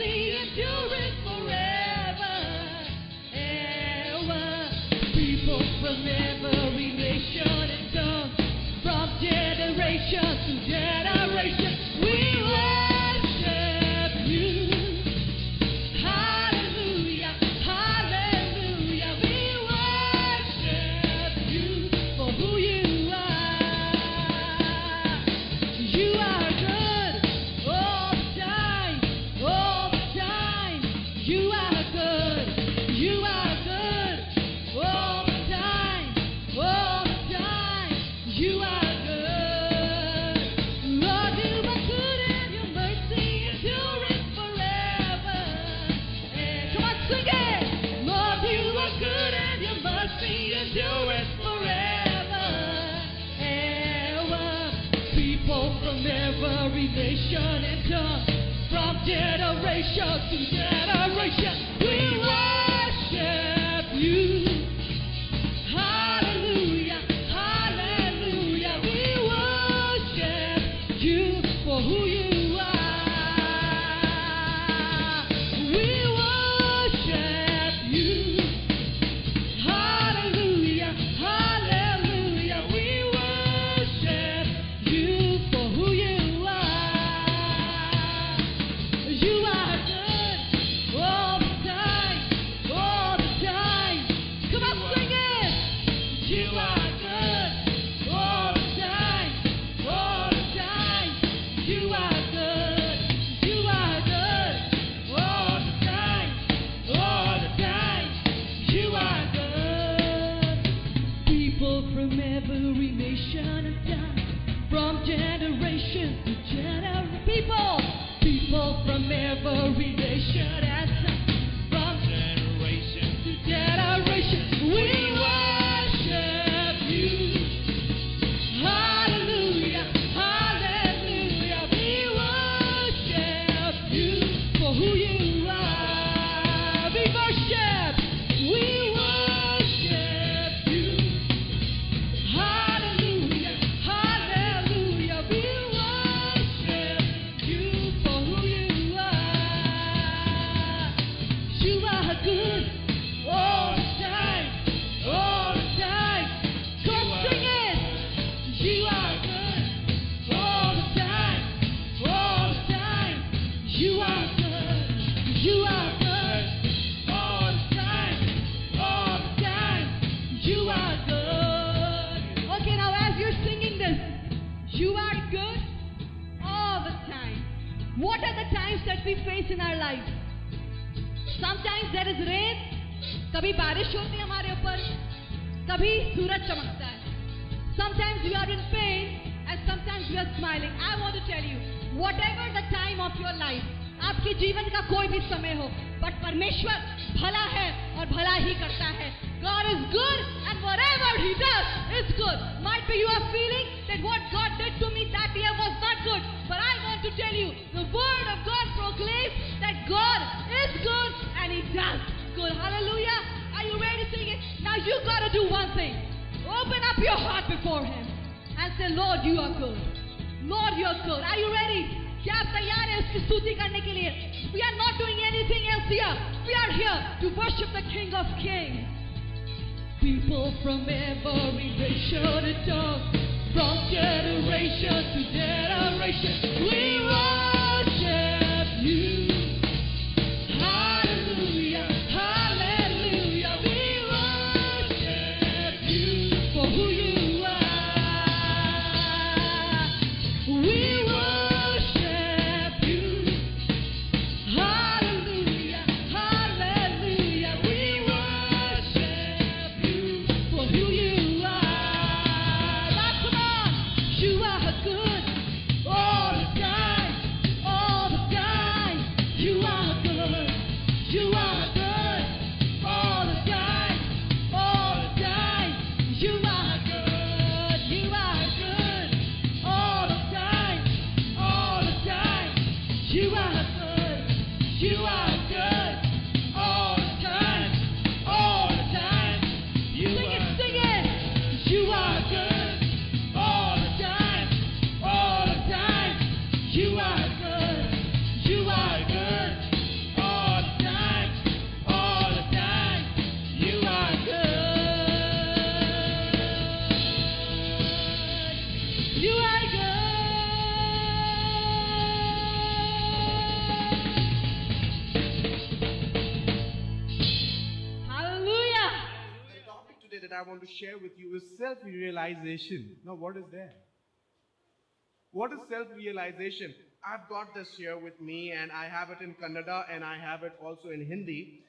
mercy endureth forever. Ever. People from every nation and tongue, from generation to generation, we worship you. Hallelujah, hallelujah, we worship you for who you are. You are good all the time, all the time. You are good, you are good all the time, all the time. You are good. Lord, you are good and your mercy endureth forever. Come on, sing it. Lord, you are good and your mercy endureth forever. Ever. People from every nation and tongue, from generation to generation, we worship you. Hallelujah, hallelujah, we worship you for who you are. We worship you. Hallelujah, hallelujah, we worship you for who you are. You are good all the time, all the time. Come on, sing it. You are good all the time, all the time. You are good, you are good all the time, all the time. You are good. People from every nation and tongue, from generation to generation. People from every nation and tongue, from generation to generation, we worship you. Hallelujah, hallelujah, we worship you for who you are. We worship you. Hallelujah, hallelujah, we worship you for who you are. You are good all the time, all the time. Come sing it. You are good all the time, all the time. You are good, you are good all the time, all the time. You are good. Okay, now as you're singing this, you are good all the time. What are the times that we face in our life? Sometimes there is rain, कभी बारिश होती है हमारे ऊपर, कभी सूरज चमकता है. Sometimes we are in pain and sometimes we are smiling. I want to tell you, whatever the time of your life, आपके जीवन का कोई भी समय हो, but परमेश्वर भला है और भला ही करता है. God is good and whatever He does is good. Might be you are feeling that what God did to me that year was not good, but I want to tell you, the Word of God proclaims that God is good and He does good. Hallelujah. Are you ready to sing it? Now you got to do one thing. Open up your heart before Him and say, Lord, you are good. Lord, you are good. Are you ready? क्या आप तैयार हैं उसकी स्तुति करने के लिए? We are not doing anything else here. We are here to worship the King of Kings. People from every nation and tongue, from generation to generation, we worship you. Hallelujah, hallelujah, we worship you for who you are. We worship you. Hallelujah, hallelujah, we worship you for who you are. Now come on, you are good all the time. want to share with you is self-realization. Now, what is that? What is self-realization? I've got this here with me, and I have it in Kannada and I have it also in Hindi.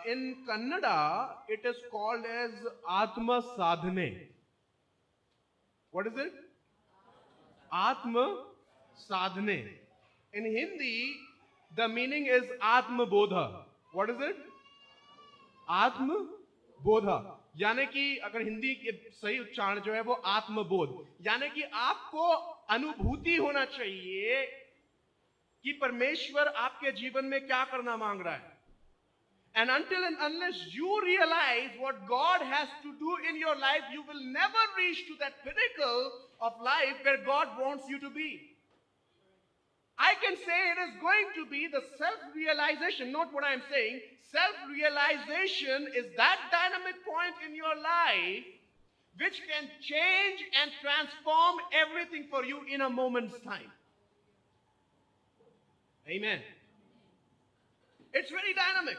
In Kannada, it is called as Atma Sadhane. What is it? Atma Sadhane. In Hindi, the meaning is Atma Bodha. What is it? Atma Bodha. यानी कि अगर हिंदी के सही उच्चारण जो है वो आत्मबोध, यानी कि आपको अनुभूति होना चाहिए कि परमेश्वर आपके जीवन में क्या करना मांग रहा है. And until and unless you realize what God has to do in your life, you will never reach to that pinnacle of life where God wants you to be. I can say it is going to be the self-realization, not what I am saying. Self-realization is that dynamic point in your life which can change and transform everything for you in a moment's time. Amen. It's very dynamic.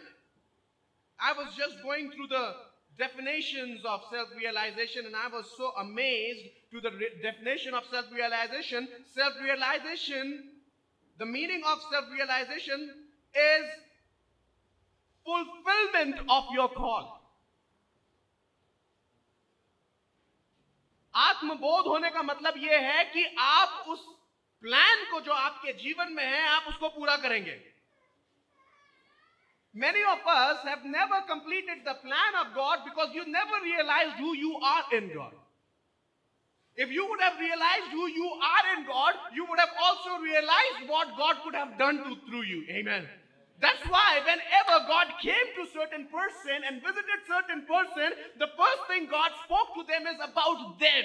I was just going through the definitions of self-realization, and I was so amazed to the definition of self-realization. Self-realization, the meaning of self-realization is fulfillment of your call. आत्मबोध होने का मतलब यह है कि आप उस plan को जो आपके जीवन में है आप उसको पूरा करेंगे. Many of us have never completed the plan of God because you never realized who you are in God. If you would have realized who you are in God, you would have also realized what God could have done through you. Amen. That's why whenever God came to certain person and visited certain person, the first thing God spoke to them is about them.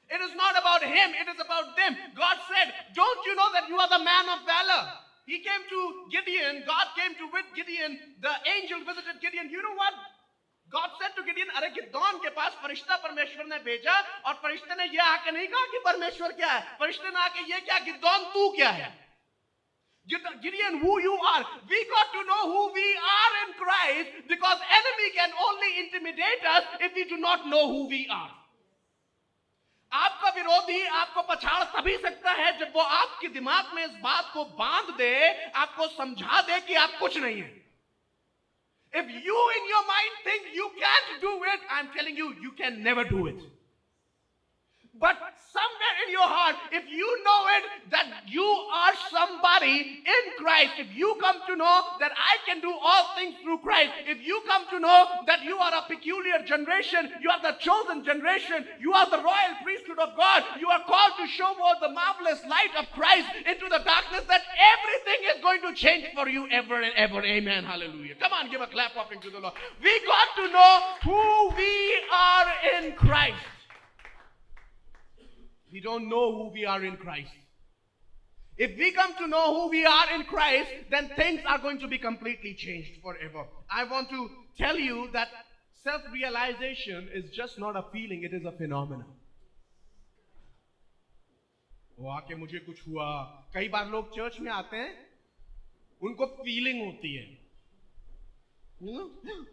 It is not about him, it is about them. God said, don't you know that you are the man of valor? He came to Gideon, God came to with Gideon, the angel visited Gideon. You know what? God said to Gideon, अरे गिदोन के पास फरिश्ता परमेश्वर ने भेजा और फरिश्ते ने यह आके नहीं कहा कि परमेश्वर क्या है. फरिश्ते ने आके ये क्या, गिदोन तू क्या है? Gideon, who you are. We got to know who we are in Christ because enemy can only intimidate us if we do not know who we are. आपका विरोधी आपको पछाड़ तभी सकता है जब वो आपके दिमाग में इस बात को बांध दे, आपको समझा दे कि आप कुछ नहीं है. If you in your mind think you can't do it, I'm telling you, you can never do it. But somewhere in your heart, if you know it, that you are somebody in Christ, if you come to know that I can do all things through Christ, if you come to know that you are a peculiar generation, you are the chosen generation, you are the royal priesthood of God, you are called to show forth the marvelous light of Christ into the darkness, that everything is going to change for you ever and ever. Amen. Hallelujah. Come on, give a clap offering to the Lord. We got to know who we are in Christ. We don't know who we are in Christ. If we come to know who we are in Christ, then things are going to be completely changed forever. I want to tell you that self-realization is just not a feeling, it is a phenomenon. वो आके मुझे कुछ हुआ. कई बार लोग church में आते हैं, उनको फीलिंग होती है,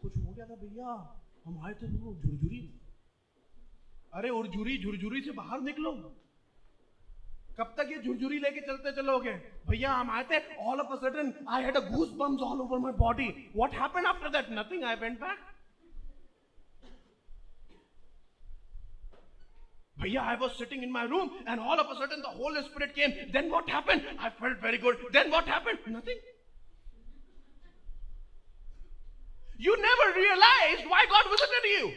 कुछ हो गया था भैया, हम आए थे वो झुरझुरी. अरे और झुरझुरी से बाहर निकलो. कब तक ये झुरझुरी लेके चलते चलोगे? भैया हम आए थे, all of a sudden I had a goosebumps all over my body. What happened after that? Nothing. I went back. Bhaiya, I was sitting in my room and all of a sudden the Holy Spirit came. Then what happened? I felt very good. Then what happened? Nothing. You never realized why God visited you.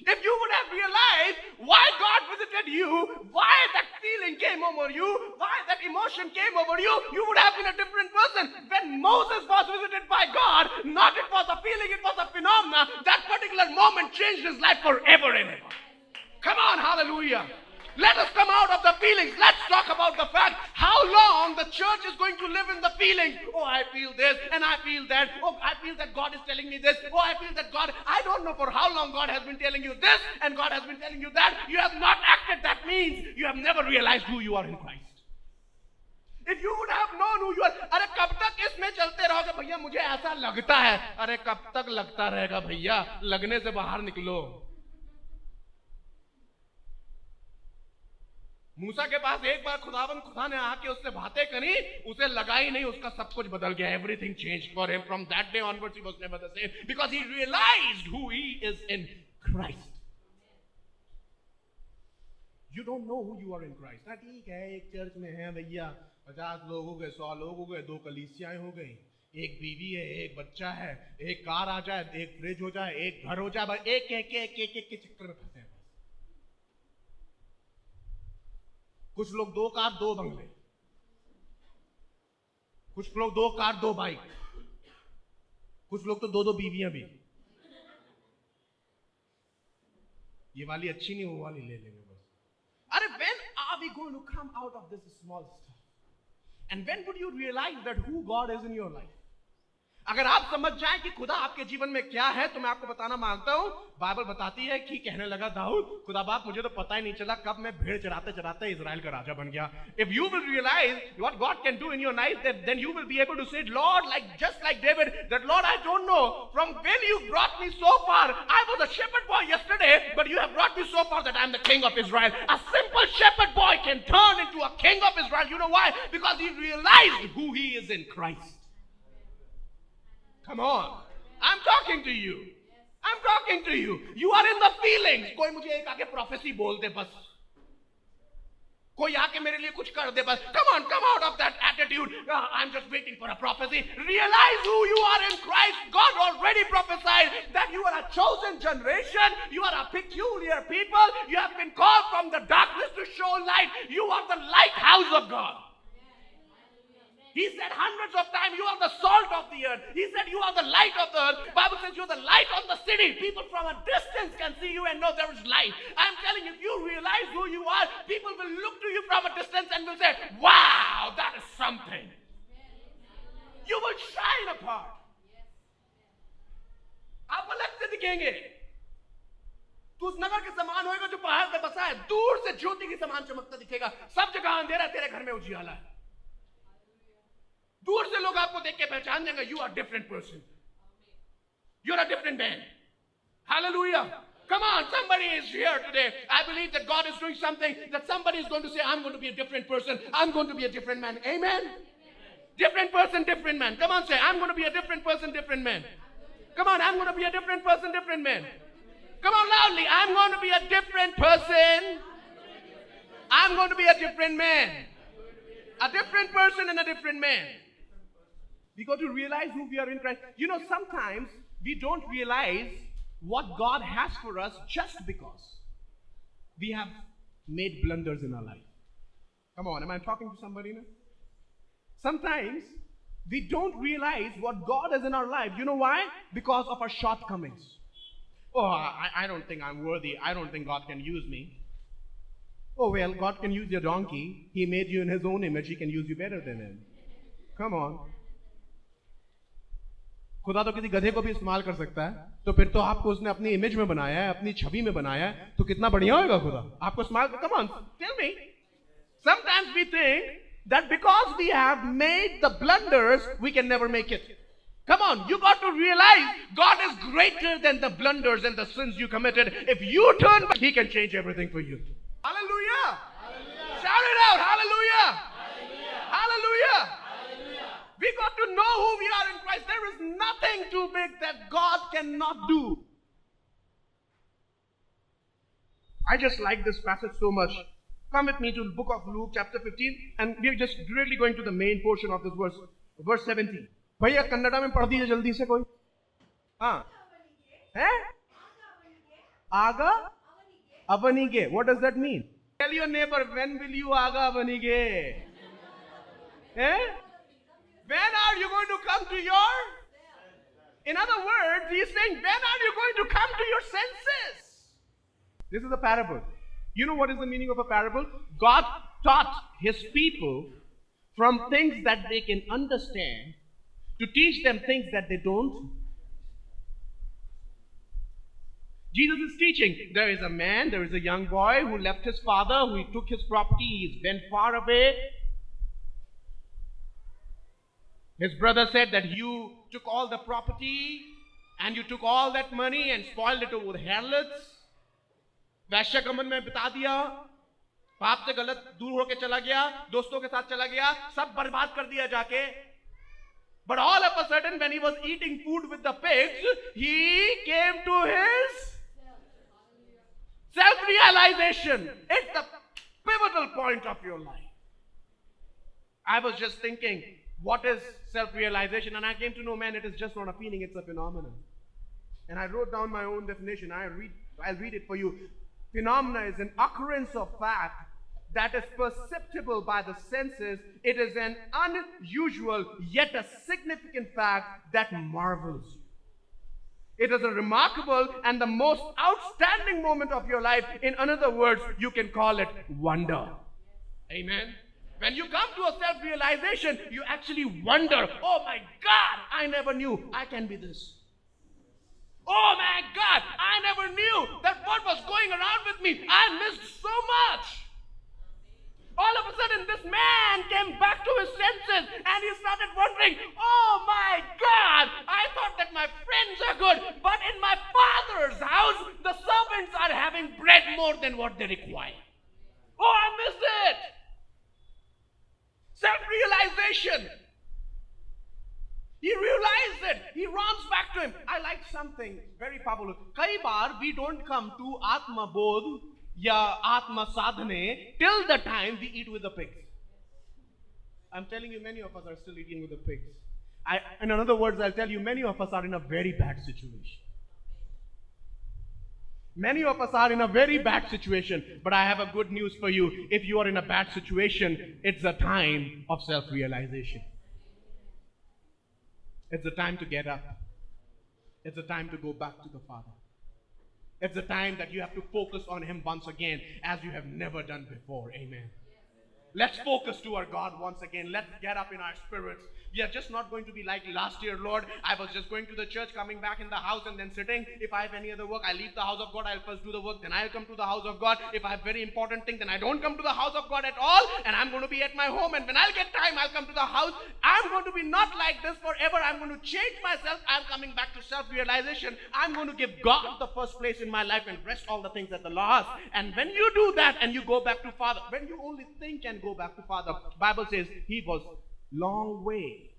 If you would have realized why God visited you, why that feeling came over you, why that emotion came over you, you would have been a different person. When Moses was visited by God, not it was a feeling, it was a phenomena. That particular moment changed his life forever and ever. Come on, hallelujah. Let us come out of the feelings. Let's talk about the fact how long the church is going to live in the feelings. Oh, I feel this and I feel that. Oh, I feel that God is telling me this. Oh, I feel that God, I don't know for how long God has been telling you this and God has been telling you that. You have not acted. That means you have never realized who you are in Christ. If you would have known who you are, अरे कब तक इसमें चलते रहोगे भैया, मुझे ऐसा लगता है, अरे कब तक लगता रहेगा भैया, लगने से बाहर निकलो। मूसा के पास एक बार खुदा ने आके उससे बातें करी, उसे लगा ही नहीं, उसका सब कुछ बदल गया। Everything changed for him from that day onwards, he was never the same because he realised who he is in Christ. You don't know who you are in Christ. ना ठीक है, एक चर्च में है भैया, 50 लोग हो गए, 100 लोग हो गए, 2 कलीसियाएं हो गई, एक बीवी है, एक बच्चा है, एक कार आ जाए, एक फ्रिज हो जाए, एक घर हो जाए, बस एक के चक्कर में फंसे हैं। कुछ लोग 2 कार 2 बंगले, कुछ लोग 2 कार 2 बाइक, कुछ लोग तो 2 बीवियां भी। ये वाली अच्छी नहीं, वो वाली ले लेंगे बस। अरे when are we going to come out of this small stuff? And when would you realize that who God is in your life? अगर आप समझ जाएं कि खुदा आपके जीवन में क्या है, तो मैं आपको बताना मांगता हूं, बाइबल बताती है कि कहने लगा दाऊद, खुदा बाप मुझे तो पता ही नहीं चला कब मैं भेड़ चराते चराते इजराइल का राजा बन गया। If you will realize what God can do in your life, then you will be able to say, Lord, just like David, that Lord, I don't know from when you brought me so far. I was a shepherd boy yesterday, but you have brought me so far that I am the king of Israel. A simple shepherd boy can turn into a king of Israel. You know why? Because he realized who he is in Christ. Come on, I'm talking to you. I'm talking to you. You are in the feelings. कोई मुझे एक आके prophecy बोल दे बस, कोई आके मेरे लिए कुछ कर दे बस। Come on, come out of that attitude. I'm just waiting for a prophecy. Realize who you are in Christ. God already prophesied that you are a chosen generation. You are a peculiar people. You have been called from the darkness to show light. You are the lighthouse of God. He said hundreds of times, you are the salt of the earth. He said you are the light of the earth. Bible says you are the light of the city. People from a distance can see you and know there is light. I'm telling you, if you realize who you are, people will look to you from a distance and will say, wow, that is something. You will shine apart. आप अलग से दिखेंगे। तू उस नगर के समान होएगा जो पहाड़ पे बसा है, दूर से ज्योति के समान चमकता दिखेगा। सब जगह अंधेरा, तेरे घर में उजियाला है। दूर से लोग आपको देख के पहचान देंगे, you are a different person. You're a different man. Hallelujah. Come on, somebody is here today. I believe that God is doing something, that somebody is going to say, I'm going to be a different person. I'm going to be a different man. Amen? Different person, different man. Come on, say, I'm going to be a different person, different man. Come on, I'm going to be a different person, different man. Come on, loudly. I'm going to be a different person. I'm going to be a different man. A different person and a different man. We got to realize who we are in Christ. You know, sometimes we don't realize what God has for us just because we have made blunders in our life. Come on, am I talking to somebody now? Sometimes we don't realize what God is in our life. You know why? Because of our shortcomings. Oh, I don't think I'm worthy. I don't think God can use me. Oh, well, God can use your donkey. He made you in His own image. He can use you better than Him. Come on. खुदा तो किसी गधे को भी इस्तेमाल कर सकता है, तो फिर तो आपको उसने अपनी इमेज में बनाया है, अपनी छवि में बनाया है, तो कितना बढ़िया होगा खुदा आपको इस्तेमाल। Come on, tell me. Sometimes we think that because we have made the blunders, we can never make it. Come on, you got to realize God is greater than the blunders and the sins you committed. If you turn back, He can change everything for you. Hallelujah! Hallelujah. Shout it out! Hallelujah! Hallelujah! Hallelujah! We got to know who we are in Christ. There is nothing too big that God cannot do. I just like this passage so much. Come with me to the book of Luke chapter 15 and we're just directly going to the main portion of this verse. Verse 17. भैया कन्नड़ा में पढ़ दीजिए जल्दी से कोई। हाँ है आगा अवनिगे. What does that mean? Tell your neighbor, when will you Agha अवनिगे? Eh? When are you going to come to your? In other words, he is saying, when are you going to come to your senses? This is a parable. You know what is the meaning of a parable? God taught His people from things that they can understand to teach them things that they don't. Jesus is teaching. There is a man, there is a young boy who left his father, who took his property, he went far away. His brother said that you took all the property and you took all that money and spoiled it over harlots. वैश्य गमन में बिता दिया, पाप से गलत दूर होके चला गया, दोस्तों के साथ चला गया, सब बर्बाद कर दिया जाके. But all of a sudden when he was eating food with the pigs, he came to his self-realization. It's the pivotal point of your life. I was just thinking, what is self-realization? And I came to know, man, it is just not a feeling, it's a phenomenon. And I wrote down my own definition. I'll read it for you. Phenomena is an occurrence of fact that is perceptible by the senses. It is an unusual yet a significant fact that marvels you. It is a remarkable and the most outstanding moment of your life. In other words, you can call it wonder. Amen. When you come to a self-realization, you actually wonder, oh my God, I never knew I can be this. Oh my God, I never knew that what was going around with me, I missed so much. All of a sudden, this man came back to his senses and he started wondering, oh my God, I thought that my friends are good, but in my father's house, the servants are having bread more than what they require. Oh, I missed it. Self-realization. He realized it. He runs back to him. I like something very powerful. Kai baar we don't come to Atma Bodh ya Atma Sadhane till the time we eat with the pigs. I'm telling you, many of us are still eating with the pigs. In other words, I'll tell you, many of us are in a very bad situation. Many of us are in a very bad situation, but I have a good news for you. If you are in a bad situation, it's a time of self-realization. It's a time to get up. It's a time to go back to the Father. It's a time that you have to focus on Him once again as you have never done before. Amen. Let's focus to our God once again. Let's get up in our spirits. We are just not going to be like last year, Lord. I was just going to the church, coming back in the house and then sitting. If I have any other work, I leave the house of God. I'll first do the work, then I'll come to the house of God. If I have very important thing, then I don't come to the house of God at all. And I'm going to be at my home. And when I'll get time, I'll come to the house. I'm going to be not like this forever. I'm going to change myself. I'm coming back to self-realization. I'm going to give God the first place in my life and rest all the things at the last. And when you do that and you go back to Father, when you only think and go back to Father, Bible says He was long way.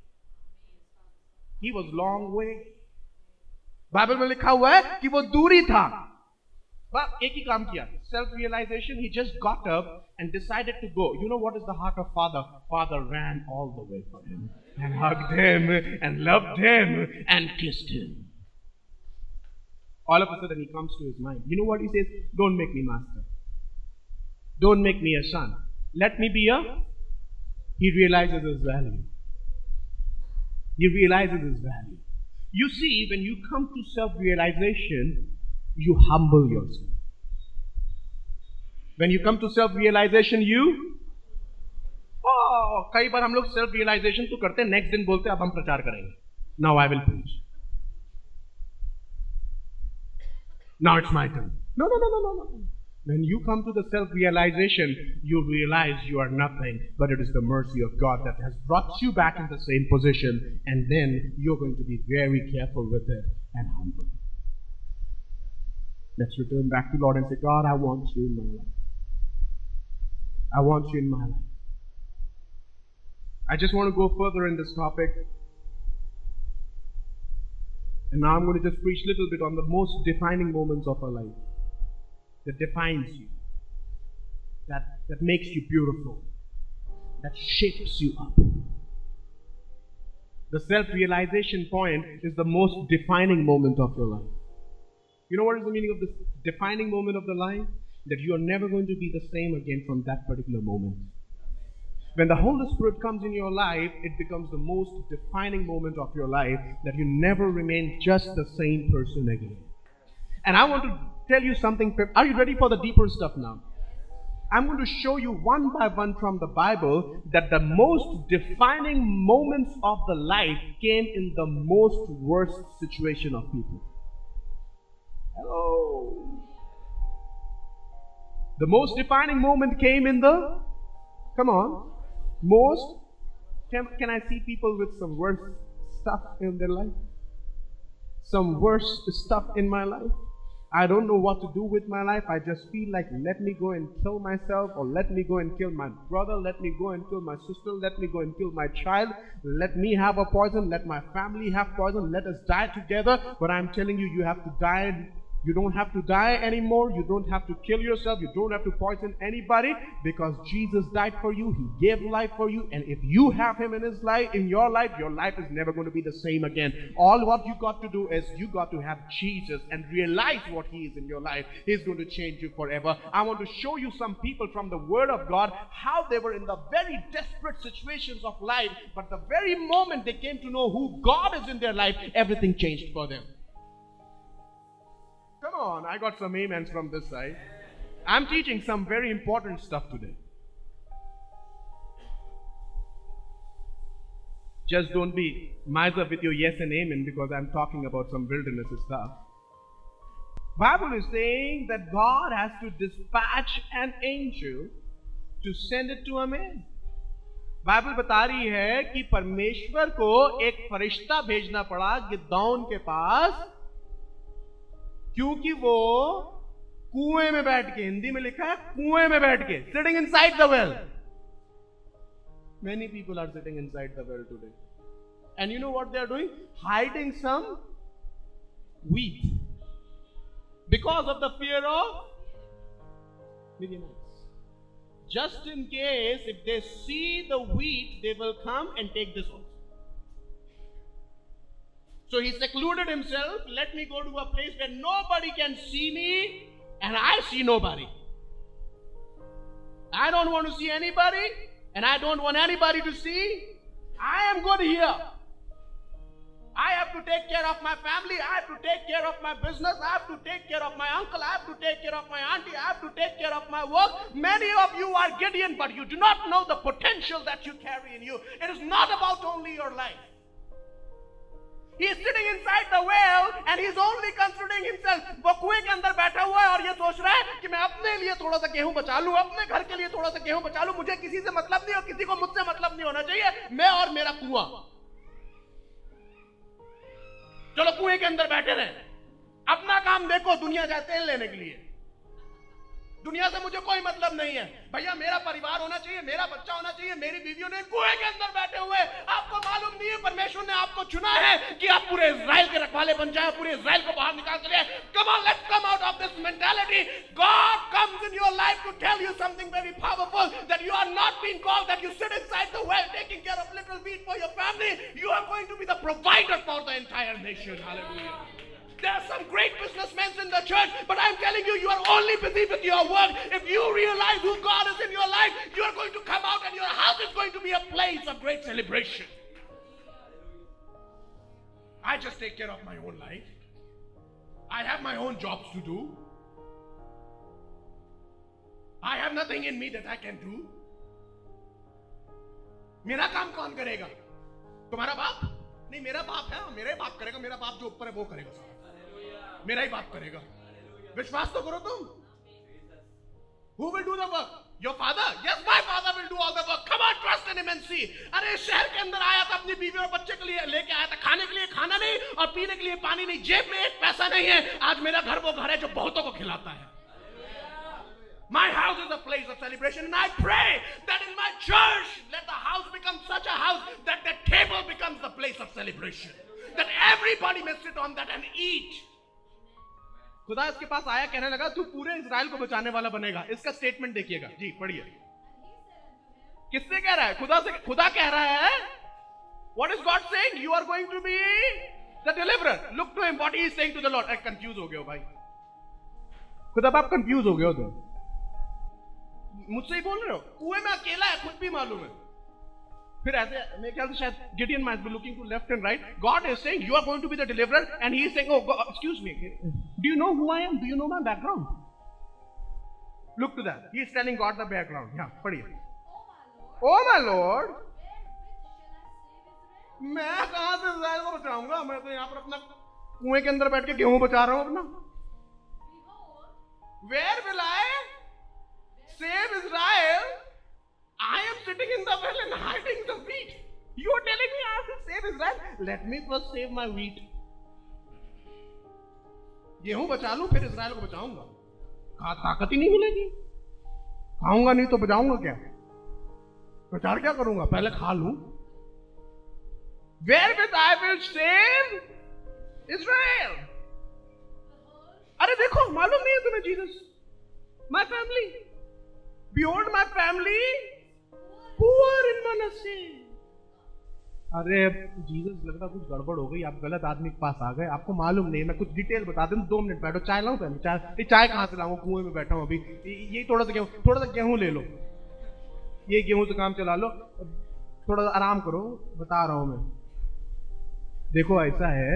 He was long way. Bible में लिखा हुआ है कि वो दूरी था. बस एक ही काम किया. Self-realization. He just got up and decided to go. You know what is the heart of Father? Father ran all the way for him and hugged him and loved him and kissed him. All of a sudden he comes to his mind. You know what he says? Don't make me master. Don't make me a son. Let me be a... He realizes his value. He realizes his value. You see, when you come to self-realization, you humble yourself. When you come to self-realization, you... Oh, कई बार हम लोग self-realization तो करते हैं, next दिन बोलते हैं अब हम प्रचार करेंगे. Now I will preach. Now it's my turn. No. When you come to the self-realization, you realize you are nothing, but it is the mercy of God that has brought you back in the same position, and then you're going to be very careful with it and humble. Let's return back to Lord and say, God, I want you in my life. I want you in my life. I just want to go further in this topic. And now I'm going to just preach a little bit on the most defining moments of our life. That defines you, that makes you beautiful, that shapes you up. The self-realization point is the most defining moment of your life. You know what is the meaning of this defining moment of the life? That you are never going to be the same again from that particular moment. When the Holy Spirit comes in your life, it becomes the most defining moment of your life, that you never remain just the same person again. And I want to tell you something. Are you ready for the deeper stuff now? I'm going to show you one by one from the Bible that the most defining moments of the life came in the most worst situation of people. Hello. The most defining moment came in the, come on, most Can I see people with some worse stuff in their life? Some worse stuff in my life? I don't know what to do with my life. I just feel like let me go and kill myself, or let me go and kill my brother, let me go and kill my sister, let me go and kill my child, let me have a poison, let my family have poison, let us die together. But I'm telling you, you have to die. You don't have to die anymore. You don't have to kill yourself. You don't have to poison anybody, because Jesus died for you. He gave life for you. And if you have Him in His life, in your life is never going to be the same again. All what you got to do is you got to have Jesus and realize what He is in your life. He's going to change you forever. I want to show you some people from the Word of God, how they were in the very desperate situations of life, but the very moment they came to know who God is in their life, everything changed for them. Come on, I got some amens from this side. I'm teaching some very important stuff today. Just don't be miser with your yes and amen, because I'm talking about some wilderness stuff. Bible is saying that God has to dispatch an angel to send it to a man. Bible बता रही है कि परमेश्वर को एक फरिश्ता भेजना पड़ा गिदौन के पास, क्योंकि वो कुएं में बैठ के, हिंदी में लिखा है कुएं में बैठ के, sitting inside the well. Many people are sitting inside the well today. And you know what they are doing? Hiding some wheat. Because of the fear of Midianites. Just in case, if they see the wheat, they will come and take this also. So he secluded himself. Let me go to a place where nobody can see me and I see nobody. I don't want to see anybody and I don't want anybody to see. I am good here. I have to take care of my family. I have to take care of my business. I have to take care of my uncle. I have to take care of my auntie. I have to take care of my work. Many of you are Gideon, but you do not know the potential that you carry in you. It is not about only your life. He is sitting inside the well and he is only considering himself. वो कुएं के अंदर बैठा हुआ है और ये सोच रहा है कि मैं अपने लिए थोड़ा सा गेहूं बचा लूं, अपने घर के लिए थोड़ा सा गेहूं बचा लूं, मुझे किसी से मतलब नहीं और किसी को मुझसे मतलब नहीं होना चाहिए, मैं और मेरा कुआं. चलो कुएं के अंदर बैठे रहे, अपना काम देखो. दुनिया जाए तेल लेने के लिए, दुनिया से मुझे कोई मतलब नहीं है. भैया मेरा परिवार होना चाहिए, मेरा बच्चा होना चाहिए, मेरी बीवियों ने कुएं के अंदर बैठे हुए. आपको मालूम नहीं है परमेश्वर ने आपको चुना है कि आप पूरे इजराइल के रखवाले बन जाए, पूरे इजराइल को बाहर निकाल के लिए. Come on, let's come out of this mentality. God comes in your life to tell you something very powerful, that you are not being called that you sit inside the well taking care of little wheat for your family. You are going to be the provider for the entire nation. Hallelujah. There are some great businessmen in the church, but I'm telling you, you are only busy with your work. If you realize who God is in your life, you are going to come out and your house is going to be a place of great celebration. I just take care of my own life. I have my own jobs to do. I have nothing in me that I can do. मेरा काम कौन करेगा? तुम्हारा बाप? नहीं, मेरा बाप है, मेरा ही बाप करेगा. मेरा बाप जो ऊपर है वो करेगा, मेरा ही बाप करेगा. विश्वास तो करो तुम. Who will do the work? Your father? Yes, my father will do all the work. Come on, trust in him and see. अरे शहर के अंदर आया था, अपनी बीवी और बच्चे के लिए लेके आया था, खाने के लिए खाना नहीं और पीने के लिए पानी नहीं, जेब में एक पैसा नहीं है. आज मेरा घर वो घर है जो बहुतों को खिलाता है. My house is a place of celebration, and I pray that in my church, let the house become such a house that the table becomes the place of celebration, that everybody may sit on that and eat. खुदा इसके पास आया, कहने लगा तू पूरे Israel को बचाने वाला बनेगा. इसका स्टेटमेंट देखिएगा जी, पढ़िए. किससे कह रहा है? खुदा से. खुदा कह रहा है. What is God saying? You are going to be the deliverer. Look to him. What he is saying to the Lord. Confuse हो गए हो भाई. खुदा बाप कंफ्यूज हो गए हो तुम. मुझसे ही बोल रहे हो. कुएं में अकेला है, खुद भी मालूम है. फिर ऐसे मेरे ख्याल से शायद Gideon might be looking to left and right. God is saying you are going to be the deliverer, and he is saying, oh God, excuse me, do you know who I am? Do you know my background? Look to that. He is telling God the background. Yeah, पढ़िए. Oh my Lord, मैं कहां से Israel को बचाऊंगा? मैं तो यहाँ पर अपना कुएं के अंदर बैठ के गेहूं बचा रहा हूं अपना. Where will I save Israel? I am sitting in the well and hiding the wheat. of Israel, let me first save my wheat. गेहूं बचा लूं फिर इजराइल को बचाऊंगा. ताकत ही नहीं मिलेगी. खाऊंगा नहीं तो बचाऊंगा क्या? प्रचार क्या करूंगा? पहले खा लूं. Wherewith I will save Israel. अरे देखो, मालूम नहीं है तुम्हें Jesus? My family. Behold my family, poor in Manasseh. अरे जीसस लगता कुछ गड़बड़ हो गई, आप गलत आदमी के पास आ गए. आपको मालूम नहीं, मैं कुछ डिटेल बता दूं. 2 मिनट बैठो, चाय लाऊं पहले. चाय कहाँ से लाऊं? कुएं में बैठा हूं अभी. ये थोड़ा सा गेहूं ले लो. ये गेहूं से काम चला लो. थोड़ा सा आराम करो, बता रहा हूं मैं. देखो ऐसा है,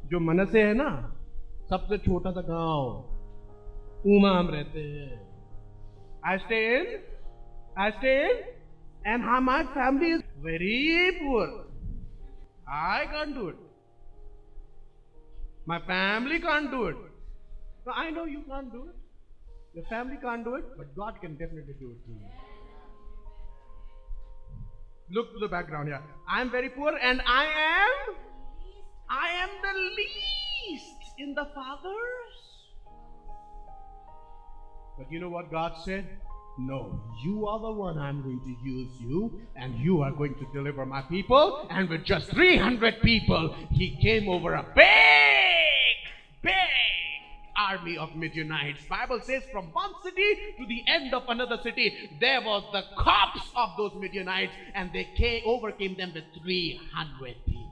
जो मनसे है ना, सबसे छोटा सा गांव, उमा हम रहते हैं. I stay in, and how my family is very poor. I can't do it. My family can't do it. So I know you can't do it. Your family can't do it, but God can definitely do it to you. Look to the background here. I am very poor, and I am the least in the fathers. But you know what God said? No, you are the one. I'm going to use you, and you are going to deliver my people. And with just 300 people, he came over a big army of Midianites. Bible says from one city to the end of another city, there was the corpse of those Midianites, and they overcame them with 300 people.